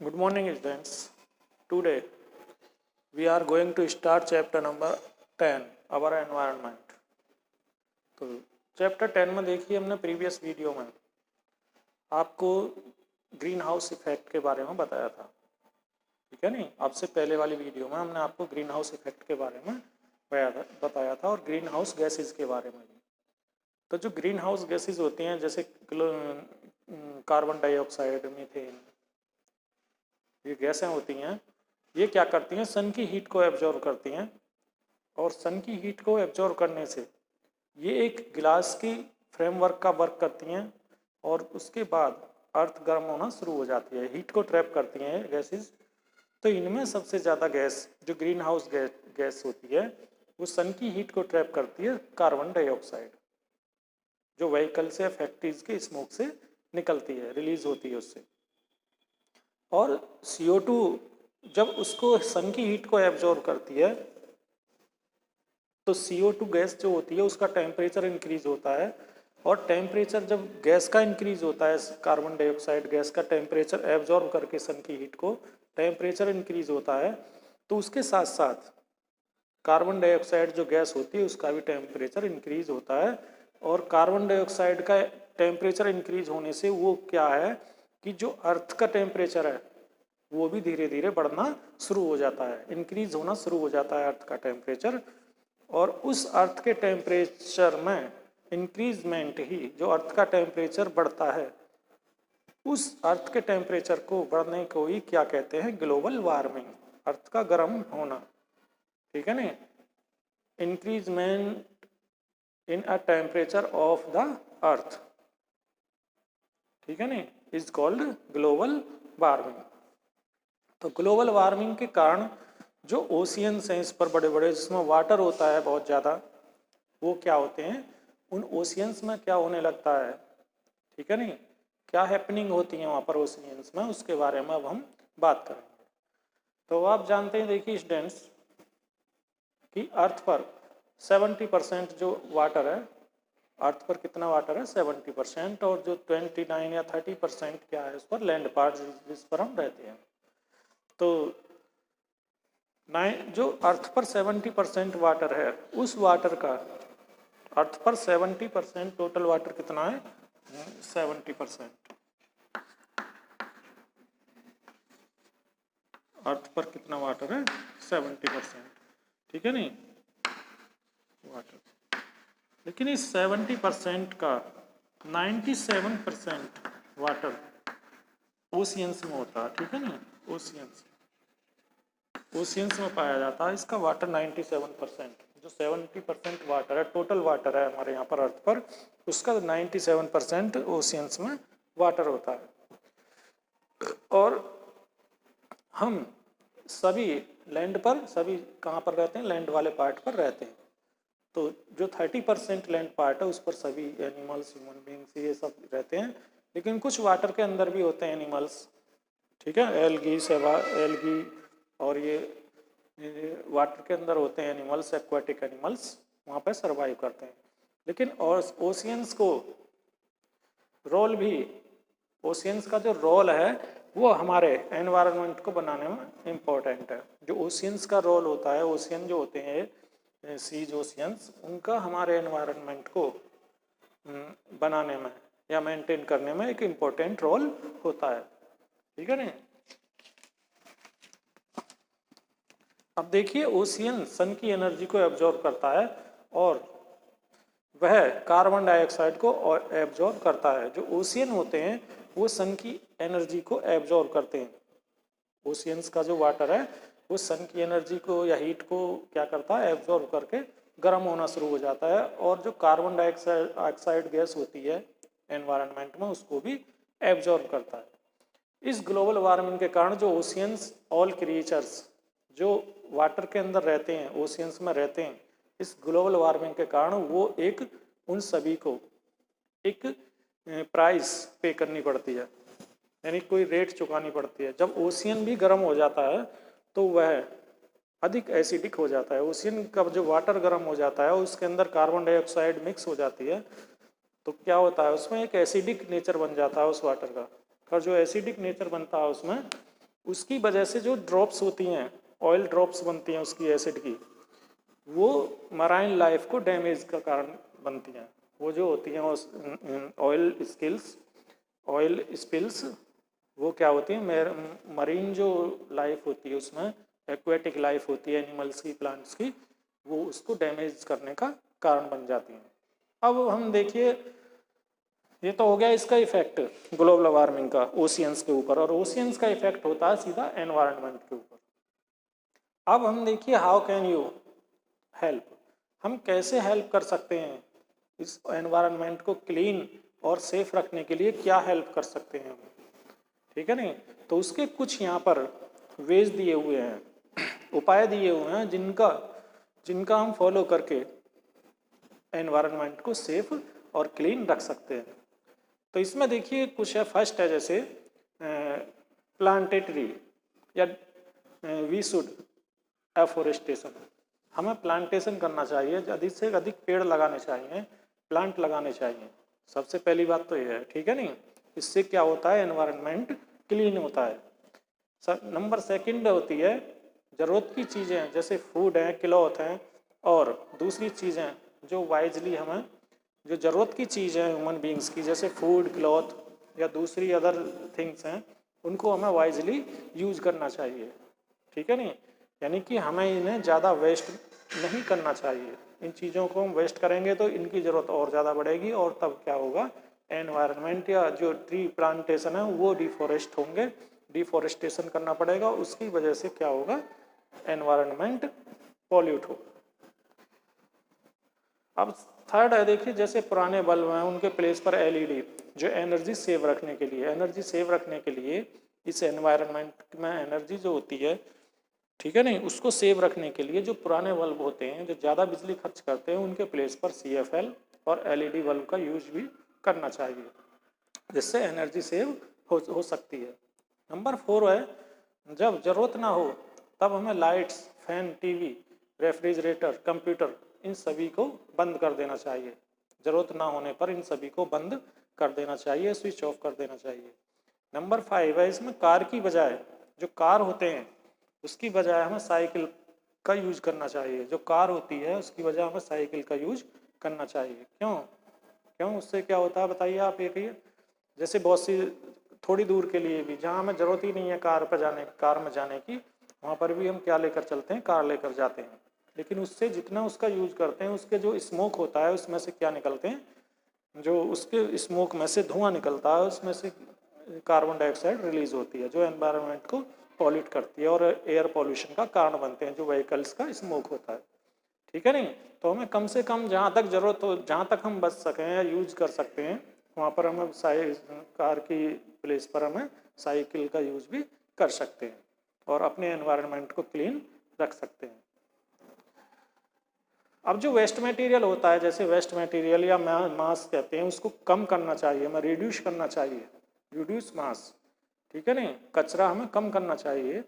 Good morning, students. Today we are going to start chapter number 10, our environment. तो chapter 10 में देखिए हमने previous video में आपको ग्रीन हाउस इफेक्ट के बारे में बताया था, ठीक है नहीं। आपसे पहले वाली वीडियो में हमने आपको ग्रीन हाउस इफेक्ट के बारे में बताया था और ग्रीन हाउस गैसेज के बारे में भी। तो जो ग्रीन हाउस गैसेज होती हैं जैसे कार्बन डाइऑक्साइड, मीथेन, ये गैसें होती हैं, ये क्या करती हैं, सन की हीट को एब्जॉर्व करती हैं और सन की हीट को एब्जॉर्व करने से ये एक गिलास की फ्रेमवर्क का वर्क करती हैं और उसके बाद अर्थ गर्म होना शुरू हो जाती है, हीट को ट्रैप करती हैं गैसेस। तो इनमें सबसे ज़्यादा गैस जो ग्रीन हाउस गैस होती है वो सन की हीट को ट्रैप करती है कार्बन डाइऑक्साइड, जो व्हीकल से फैक्ट्रीज के स्मोक से निकलती है, रिलीज होती है उससे। और CO2 जब उसको सन की हीट को एब्जॉर्व करती है तो CO2 गैस जो होती है उसका टेम्परेचर इंक्रीज होता है और टेम्परेचर जब गैस का इंक्रीज होता है, कार्बन डाइऑक्साइड गैस का टेम्परेचर एब्जॉर्व करके सन की हीट को टेम्परेचर इंक्रीज होता है, तो उसके साथ साथ कार्बन डाइऑक्साइड जो गैस होती है उसका भी टेम्परेचर इंक्रीज होता है। और कार्बन डाइऑक्साइड का टेम्परेचर इंक्रीज होने से वो क्या है कि जो अर्थ का टेम्परेचर है वो भी धीरे धीरे बढ़ना शुरू हो जाता है, इंक्रीज होना शुरू हो जाता है अर्थ का टेम्परेचर। और उस अर्थ के टेम्परेचर में इंक्रीजमेंट ही, जो अर्थ का टेम्परेचर बढ़ता है, उस अर्थ के टेम्परेचर को बढ़ने को ही क्या कहते हैं, ग्लोबल वार्मिंग, अर्थ का गर्म होना, ठीक है नहीं। Increment in a temperature of the earth, ठीक है नहीं, इज कॉल्ड ग्लोबल वार्मिंग। तो ग्लोबल वार्मिंग के कारण जो ओशियंस हैं इस पर बड़े बड़े, जिसमें वाटर होता है बहुत ज़्यादा, वो क्या होते हैं, उन ओशियंस में क्या होने लगता है, ठीक है नहीं, क्या हैपनिंग होती है वहाँ पर ओशियंस में, उसके बारे में अब हम बात करेंगे। तो आप जानते हैं, देखिए स्टूडेंट्स, कि अर्थ पर 70% जो वाटर है, अर्थ पर कितना वाटर है, 70%, और जो 29 या 30% क्या है उस पर लैंड पार्ट, जिस पर हम रहते हैं। तो जो अर्थ पर 70% वाटर है, उस वाटर का, अर्थ पर 70% टोटल वाटर कितना है, 70%। अर्थ पर कितना वाटर है, 70%, ठीक है नहीं, वाटर। लेकिन इस 70% का 97% वाटर ओशियंस में होता है, ठीक है ना, ओशियंस में पाया जाता है इसका वाटर 97%। जो 70% वाटर है, टोटल वाटर है हमारे यहाँ पर अर्थ पर, उसका 97% ओशियंस में वाटर होता है। और हम सभी लैंड पर, सभी कहाँ पर रहते हैं, लैंड वाले पार्ट पर रहते हैं। तो जो 30% लैंड पार्ट है उस पर सभी एनिमल्स, ह्यूमन बींग्स, ये सब रहते हैं। लेकिन कुछ वाटर के अंदर भी होते हैं एनिमल्स, ठीक है, एल्गी, एल्गी, और ये वाटर के अंदर होते हैं एनिमल्स, एक्वाटिक एनिमल्स, वहाँ पर सर्वाइव करते हैं। लेकिन और ओशियंस को रोल भी, ओशियंस का जो रोल है वो हमारे एनवायरनमेंट को बनाने में इम्पोर्टेंट है। जो ओशियंस का रोल होता है, ओशियन जो होते हैं, सीज ओशियंस, उनका हमारे एनवायरनमेंट को बनाने में या मेंटेन करने में एक इम्पोर्टेंट रोल होता है, ठीक है ना। अब देखिए, ओशियन सन की एनर्जी को एब्जॉर्ब करता है और वह कार्बन डाइऑक्साइड को एब्जॉर्ब करता है। जो ओशियन होते हैं वो सन की एनर्जी को एब्जॉर्ब करते हैं। ओशियंस का जो वाटर है वो सन की एनर्जी को या हीट को क्या करता है, एब्जॉर्ब करके गर्म होना शुरू हो जाता है। और जो कार्बन डाइऑक्साइड गैस होती है एनवायरनमेंट में, उसको भी एब्जॉर्ब करता है। इस ग्लोबल वार्मिंग के कारण जो ओशियंस, ऑल क्रिएचर्स जो वाटर के अंदर रहते हैं, ओशियंस में रहते हैं, इस ग्लोबल वार्मिंग के कारण वो एक, उन सभी को एक प्राइस पे करनी पड़ती है, यानी कोई रेट चुकानी पड़ती है। जब ओशियन भी गर्म हो जाता है तो वह अधिक एसिडिक हो जाता है। ओशियन का जो वाटर गर्म हो जाता है उसके अंदर कार्बन डाइऑक्साइड मिक्स हो जाती है, तो क्या होता है, उसमें एक एसिडिक नेचर बन जाता है उस वाटर का। और जो एसिडिक नेचर बनता है उसमें उसकी वजह से जो ड्रॉप्स होती हैं, ऑयल ड्रॉप्स बनती हैं उसकी एसिड की, वो मराइन लाइफ को डैमेज का कारण बनती हैं। वो जो होती हैं ऑयल स्पिल्स, वो क्या होती है, मरीन जो लाइफ होती है उसमें, एक्वेटिक लाइफ होती है एनिमल्स की, प्लांट्स की, वो उसको डैमेज करने का कारण बन जाती हैं। अब हम देखिए, ये तो हो गया इसका इफेक्ट ग्लोबल वार्मिंग का ओशियंस के ऊपर, और ओशियंस का इफेक्ट होता है सीधा एनवायरनमेंट के ऊपर। अब हम देखिए हाउ कैन यू हेल्प, हम कैसे हेल्प कर सकते हैं इस एनवायरनमेंट को क्लीन और सेफ रखने के लिए, क्या हेल्प कर सकते हैं हम, ठीक है नहीं। तो उसके कुछ यहाँ पर वेज दिए हुए हैं, उपाय दिए हुए हैं जिनका हम फॉलो करके एनवायरनमेंट को सेफ और क्लीन रख सकते हैं। तो इसमें देखिए कुछ है, फर्स्ट है जैसे प्लांटेटरी या वी शुड एफोरेस्टेशन, हमें प्लांटेशन करना चाहिए, अधिक से अधिक पेड़ लगाने चाहिए, प्लांट लगाने चाहिए। सबसे पहली बात तो ये है, ठीक है नहीं, इससे क्या होता है, एनवायरनमेंट क्लीन होता है। नंबर सेकंड होती है ज़रूरत की चीज़ें, जैसे फूड हैं, क्लॉथ हैं, और दूसरी चीज़ें जो वाइजली हमें, जो ज़रूरत की चीज़ है ह्यूमन बींग्स की, जैसे फूड, क्लॉथ या दूसरी अदर थिंग्स हैं, उनको हमें वाइजली यूज करना चाहिए, ठीक है नहीं। यानी कि हमें इन्हें ज़्यादा वेस्ट नहीं करना चाहिए। इन चीज़ों को हम वेस्ट करेंगे तो इनकी ज़रूरत और ज़्यादा बढ़ेगी, और तब क्या होगा, एनवायरनमेंट या जो ट्री प्लांटेशन है वो डिफॉरेस्ट होंगे, डिफॉरेस्टेशन करना पड़ेगा, उसकी वजह से क्या होगा, एनवायरनमेंट पॉल्यूट होगा। अब थर्ड है, देखिए जैसे पुराने बल्ब हैं उनके प्लेस पर एलईडी, जो एनर्जी सेव रखने के लिए इस एनवायरनमेंट में एनर्जी जो होती है, ठीक है नहीं, उसको सेव रखने के लिए जो पुराने बल्ब होते हैं जो ज़्यादा बिजली खर्च करते हैं, उनके प्लेस पर CFL और एलईडी बल्ब का यूज भी करना चाहिए, जिससे एनर्जी सेव हो सकती है। नंबर 4 है, जब ज़रूरत ना हो तब हमें lights, fan, TV, refrigerator, computer, इन सभी को बंद कर देना चाहिए। ज़रूरत ना होने पर इन सभी को बंद कर देना चाहिए, स्विच ऑफ कर देना चाहिए। नंबर 5 है, इसमें कार की बजाय, जो कार होते हैं उसकी बजाय हमें साइकिल का यूज करना चाहिए। जो कार होती है उसकी बजाय हमें साइकिल का यूज करना चाहिए। क्यों उससे क्या होता है बताइए आप। एक ही जैसे बहुत सी थोड़ी दूर के लिए भी, जहाँ हमें ज़रूरत ही नहीं है कार में जाने की, वहाँ पर भी हम क्या लेकर चलते हैं, कार लेकर जाते हैं। लेकिन उससे जितना उसका यूज करते हैं, उसके जो स्मोक होता है उसमें से क्या निकलते हैं, जो उसके स्मोक में से धुआं निकलता है, उसमें से कार्बन डाइऑक्साइड रिलीज होती है, जो एनवायरनमेंट को पॉल्यूट करती है और एयर पॉल्यूशन का कारण बनते हैं, जो व्हीकल्स का स्मोक होता है, ठीक है नहीं। तो हमें कम से कम जहाँ तक ज़रूरत हो, जहाँ तक हम बच सकें या यूज कर सकते हैं, वहाँ पर हमें कार की प्लेस पर हमें साइकिल का यूज भी कर सकते हैं और अपने एनवायरनमेंट को क्लीन रख सकते हैं। अब जो वेस्ट मटेरियल होता है, जैसे वेस्ट मटेरियल या मास कहते हैं, उसको कम करना चाहिए, हमें रिड्यूस करना चाहिए, रिड्यूस मास, ठीक है नहीं, कचरा हमें कम करना चाहिए।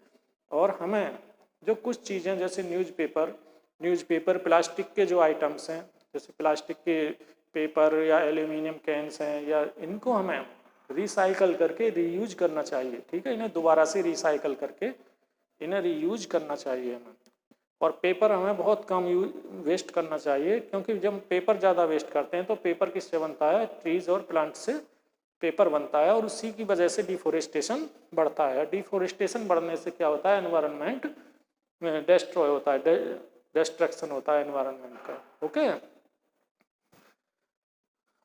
और हमें जो कुछ चीज़ें जैसे न्यूज़पेपर, प्लास्टिक के जो आइटम्स हैं, जैसे प्लास्टिक के पेपर या एल्यूमिनियम कैंस हैं, या इनको हमें रिसाइकल करके रीयूज करना चाहिए, ठीक है, इन्हें दोबारा से रिसाइकल करके इन्हें रीयूज करना चाहिए हमें। और पेपर हमें बहुत कम वेस्ट करना चाहिए, क्योंकि जब पेपर ज़्यादा वेस्ट करते हैं तो पेपर किससे बनता है, ट्रीज और प्लांट से पेपर बनता है, और उसी की वजह से डिफोरेस्टेशन बढ़ता है। डिफोरेस्टेशन बढ़ने से क्या होता है, एनवायरनमेंट डिस्ट्रॉय होता है, डिस्ट्रक्शन होता है एनवायरनमेंट का। ओके,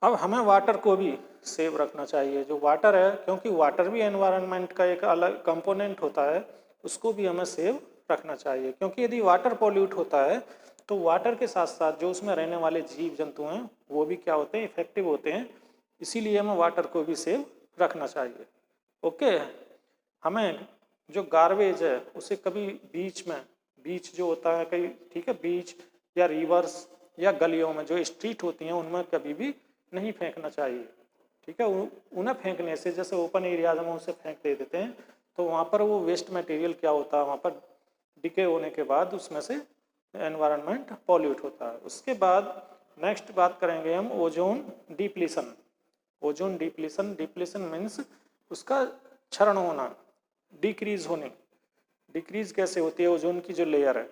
अब हमें वाटर को भी सेव रखना चाहिए। जो वाटर है, क्योंकि वाटर भी एनवायरनमेंट का एक अलग कंपोनेंट होता है, उसको भी हमें सेव रखना चाहिए, क्योंकि यदि वाटर पॉल्यूट होता है तो वाटर के साथ साथ जो उसमें रहने वाले जीव जंतु हैं वो भी क्या होते हैं, इफेक्टिव होते हैं। इसीलिए हमें वाटर को भी सेव रखना चाहिए। ओके, हमें जो गार्बेज है उसे कभी बीच जो होता है कहीं, ठीक है, बीच या रिवर्स या गलियों में जो स्ट्रीट होती हैं उनमें कभी भी नहीं फेंकना चाहिए, ठीक है। उन्हें फेंकने से, जैसे ओपन एरियाज में उसे फेंक देते हैं, तो वहाँ पर वो वेस्ट मटेरियल क्या होता है, वहाँ पर डिके होने के बाद उसमें से एनवायरनमेंट पॉल्यूट होता है। उसके बाद नेक्स्ट बात करेंगे हम ozone depletion. Ozone depletion means उसका क्षरण होना, डिक्रीज होने, डिक्रीज कैसे होती है ओजोन की जो लेयर है,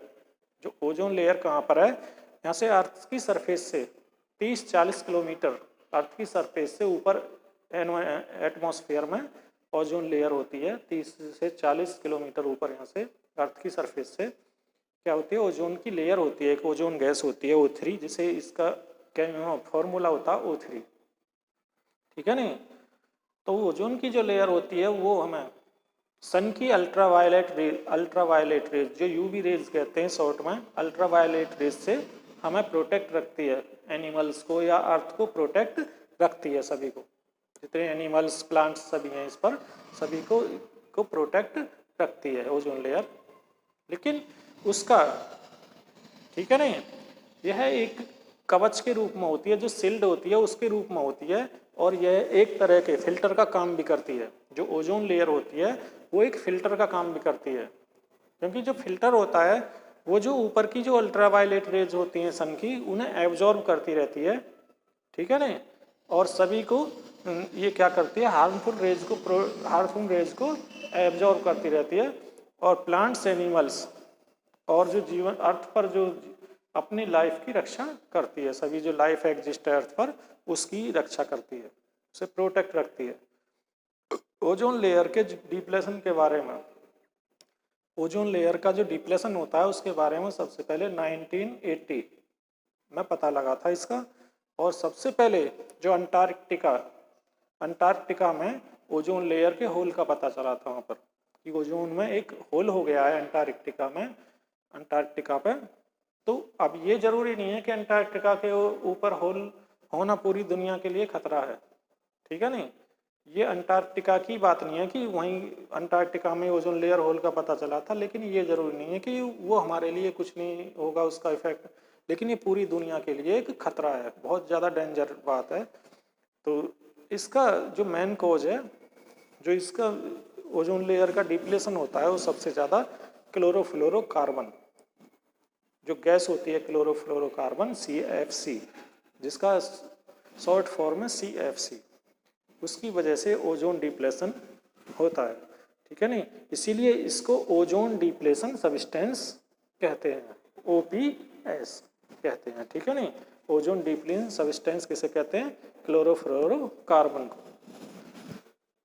जो ओजोन लेयर कहाँ पर है, यहाँ से अर्थ की सरफेस से 30-40 किलोमीटर अर्थ की सरफेस से ऊपर एटमॉस्फेयर में ओजोन लेयर होती है। 30 से 40 किलोमीटर ऊपर यहाँ से अर्थ की सरफेस से क्या होती है, ओजोन की लेयर होती है, एक ओजोन गैस होती है O3, जिसे इसका क्या फॉर्मूला होता है O3, ठीक है नहीं। तो ओजोन की जो लेयर होती है वो हमें सन की अल्ट्रावायलेट रेज जो यूवी रेज कहते हैं शॉर्ट में, अल्ट्रावायलेट रेज से हमें प्रोटेक्ट रखती है, एनिमल्स को या अर्थ को प्रोटेक्ट रखती है, सभी को, जितने एनिमल्स प्लांट्स सभी हैं इस पर सभी को प्रोटेक्ट रखती है ओजोन लेयर। लेकिन उसका, ठीक है नहीं, यह एक कवच के रूप में होती है, जो सिल्ड होती है उसके रूप में होती है, और यह एक तरह के फिल्टर का काम भी करती है। जो ओजोन लेयर होती है वो एक फिल्टर का काम भी करती है, क्योंकि जो फिल्टर होता है वो जो ऊपर की जो अल्ट्रावायलेट रेज होती हैं सन की, उन्हें एब्जॉर्ब करती रहती है, ठीक है नहीं, और सभी को ये क्या करती है, हार्मफुल रेज को एब्जॉर्ब करती रहती है, और प्लांट्स, एनिमल्स और जो जीवन अर्थ पर जो अपनी लाइफ की रक्षा करती है, सभी जो लाइफ एग्जिस्ट है अर्थ पर उसकी रक्षा करती है, उसे प्रोटेक्ट रखती है। ओजोन लेयर के डिप्लेशन के बारे में, ओजोन लेयर का जो डिप्लेशन होता है उसके बारे में सबसे पहले 1980 में पता लगा था इसका। और सबसे पहले जो अंटार्कटिका में ओजोन लेयर के होल का पता चला था, वहाँ पर कि ओजोन में एक होल हो गया है अंटार्कटिका पे। तो अब ये जरूरी नहीं है कि अंटार्कटिका के ऊपर होल होना पूरी दुनिया के लिए खतरा है, ठीक है नहीं। ये अंटार्कटिका की बात नहीं है कि वहीं अंटार्कटिका में ओजोन लेयर होल का पता चला था, लेकिन ये जरूरी नहीं है कि वो हमारे लिए कुछ नहीं होगा उसका इफेक्ट, लेकिन ये पूरी दुनिया के लिए एक खतरा है, बहुत ज़्यादा डेंजर बात है। तो इसका जो मेन कॉज है, जो इसका ओजोन लेयर का डिप्लेशन होता है, वो सबसे ज़्यादा क्लोरोफ्लोरोकार्बन जो गैस होती है, क्लोरोफ्लोरोकार्बन CFC, जिसका शॉर्ट फॉर्म है CFC, उसकी वजह से ओजोन डिप्लेशन होता है, ठीक है नहीं। इसीलिए इसको ओजोन डिप्लेशन सब्सटेंस कहते हैं, OPS कहते हैं, ठीक है नहीं। ओजोन डिप्लेशन सब्सटेंस किसे कहते हैं, क्लोरोफ्लोरोकार्बन को।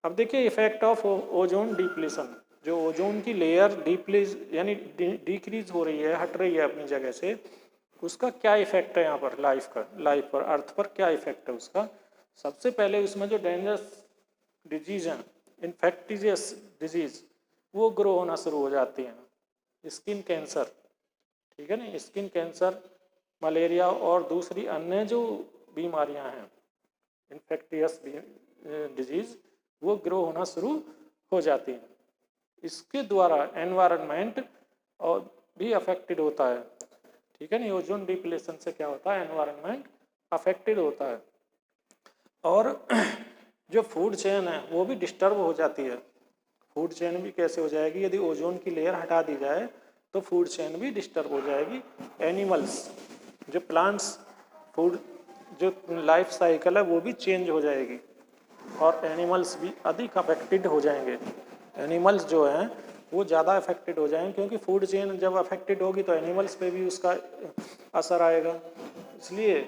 अब देखिए इफेक्ट ऑफ ओजोन डिप्लेशन, जो ओजोन की लेयर यानी डिक्रीज हो रही है, हट रही है अपनी जगह से, उसका क्या इफेक्ट है यहाँ पर लाइफ पर, अर्थ पर क्या इफेक्ट है उसका। सबसे पहले उसमें जो डेंजरस डिजीज हैं, इन्फेक्टियस डिजीज, वो ग्रो होना शुरू हो जाती हैं। स्किन कैंसर, ठीक है ना, स्किन कैंसर, मलेरिया और दूसरी अन्य जो बीमारियां हैं इन्फेक्टियस डिजीज, वो ग्रो होना शुरू हो जाती हैं। इसके द्वारा एनवायरनमेंट और भी अफेक्टेड होता है, ठीक है नहीं। ओजोन डिप्लेशन से क्या होता है, एनवायरनमेंट अफेक्टेड होता है, और जो फूड चेन है वो भी डिस्टर्ब हो जाती है। फूड चेन भी कैसे हो जाएगी, यदि ओजोन की लेयर हटा दी जाए तो फूड चेन भी डिस्टर्ब हो जाएगी। एनिमल्स, जो प्लांट्स, फूड जो लाइफ साइकिल है वो भी चेंज हो जाएगी, और एनिमल्स भी अधिक अफेक्टेड हो जाएंगे। एनिमल्स जो हैं वो ज़्यादा अफेक्टेड हो जाएंगे, क्योंकि फूड चेन जब अफेक्टेड होगी तो एनिमल्स पे भी उसका असर आएगा। इसलिए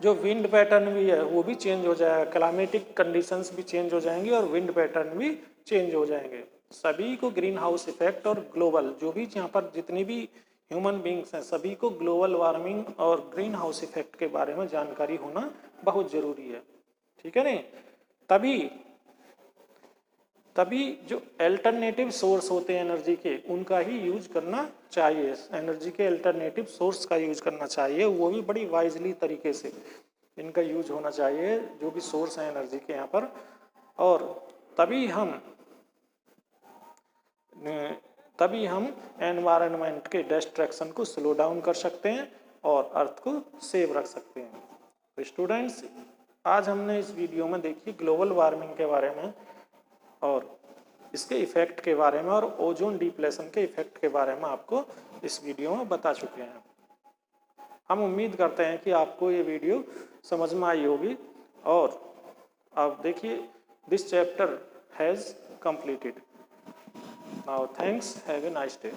जो विंड पैटर्न भी है वो भी चेंज हो जाएगा, क्लाइमेटिक कंडीशंस भी चेंज हो जाएंगी और विंड पैटर्न भी चेंज हो जाएंगे। सभी को ग्रीन हाउस इफेक्ट और ग्लोबल, जो भी यहाँ पर जितनी भी ह्यूमन बींग्स हैं, सभी को ग्लोबल वार्मिंग और ग्रीन हाउस इफेक्ट के बारे में जानकारी होना बहुत ज़रूरी है, ठीक है नहीं। तभी जो अल्टरनेटिव सोर्स होते हैं एनर्जी के, उनका ही यूज करना चाहिए, एनर्जी के अल्टरनेटिव सोर्स का यूज करना चाहिए, वो भी बड़ी वाइजली तरीके से इनका यूज होना चाहिए, जो भी सोर्स हैं एनर्जी के यहाँ पर। और तभी हम एनवायरनमेंट के डिस्ट्रैक्शन को स्लो डाउन कर सकते हैं और अर्थ को सेव रख सकते हैं। तो स्टूडेंट्स, आज हमने इस वीडियो में देखी ग्लोबल वार्मिंग के बारे में और इसके इफेक्ट के बारे में, और ओजोन डिप्लेशन के इफेक्ट के बारे में आपको इस वीडियो में बता चुके हैं। हम उम्मीद करते हैं कि आपको ये वीडियो समझ में आई होगी। और अब देखिए, this chapter has completed. Now thanks, have a nice day.